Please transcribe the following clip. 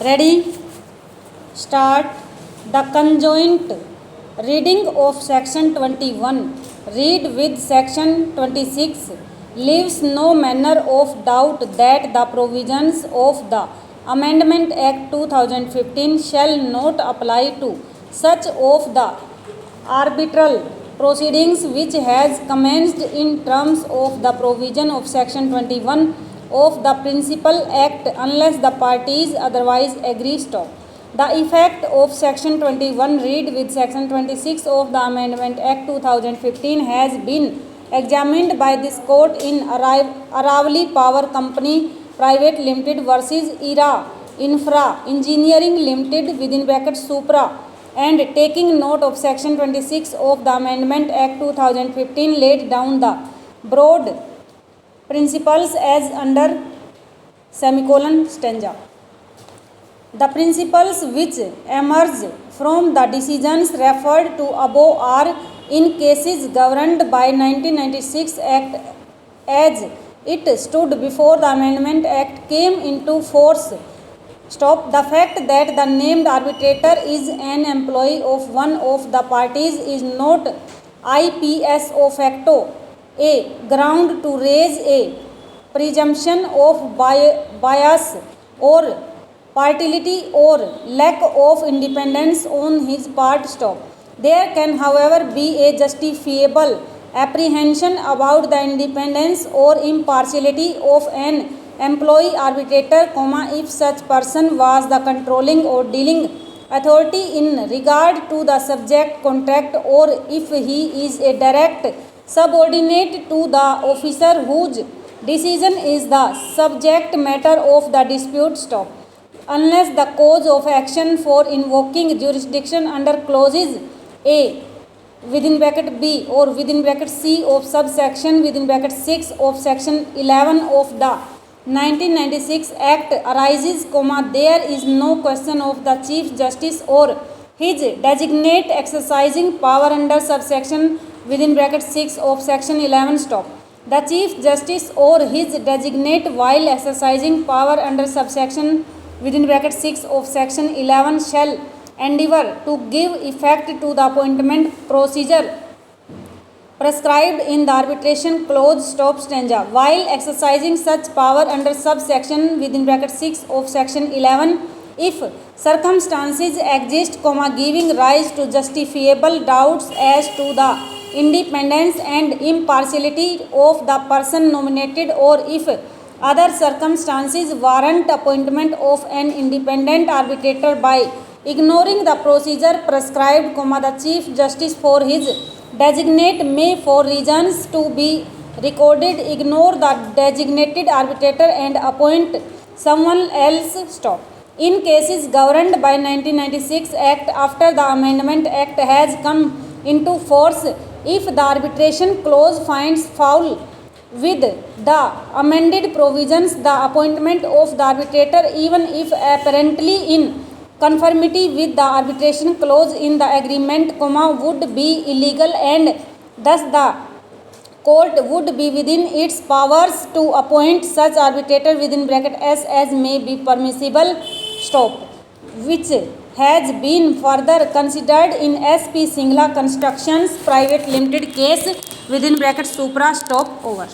Ready? Start. The conjoint reading of section 21 read with section 26 leaves no manner of doubt that the provisions of the Amendment Act 2015 shall not apply to such of the arbitral proceedings which has commenced in terms of the provision of section 21 of the Principal Act unless the parties otherwise agree. Stop. The effect of section 21 read with section 26 of the Amendment Act 2015 has been examined by this court in Aravali Power Company Private Limited versus ERA Infra Engineering Limited within bracket Supra, and taking note of section 26 of the Amendment Act 2015 laid down the broad principles as under stanza. The principles which emerge from the decisions referred to above are in cases governed by 1996 Act as it stood before the Amendment Act came into force. Stop. The fact that the named arbitrator is an employee of one of the parties is not IPSO facto a ground to raise a presumption of bias or partiality or lack of independence on his part. Stop. There can, however, be a justifiable apprehension about the independence or impartiality of an employee arbitrator, if such person was the controlling or dealing authority in regard to the subject contract, or if he is a direct subordinate to the officer whose decision is the subject matter of the dispute. Stop. Unless the cause of action for invoking jurisdiction under clauses A within bracket B or within bracket C of subsection within bracket 6 of section 11 of the 1996 Act arises, there is no question of the Chief Justice or his designate exercising power under subsection within bracket 6 of section 11. Stop. The Chief Justice or his designate while exercising power under subsection within bracket 6 of section 11 shall endeavour to give effect to the appointment procedure prescribed in the arbitration clause. Stop stanza. While exercising such power under subsection within bracket 6 of section 11, if circumstances exist, giving rise to justifiable doubts as to the independence and impartiality of the person nominated, or if other circumstances warrant appointment of an independent arbitrator by ignoring the procedure prescribed, the Chief Justice for his designate may, for reasons to be recorded, ignore the designated arbitrator and appoint someone else. Stop. In cases governed by 1996 Act after the Amendment Act has come into force, if the arbitration clause finds foul with the amended provisions, the appointment of the arbitrator, even if apparently in conformity with the arbitration clause in the agreement, would be illegal, and thus the court would be within its powers to appoint such arbitrator within bracket S as may be permissible. Stop. Which has been further considered in SP Singla Constructions Private Limited case within bracket Supra. Stop. Over.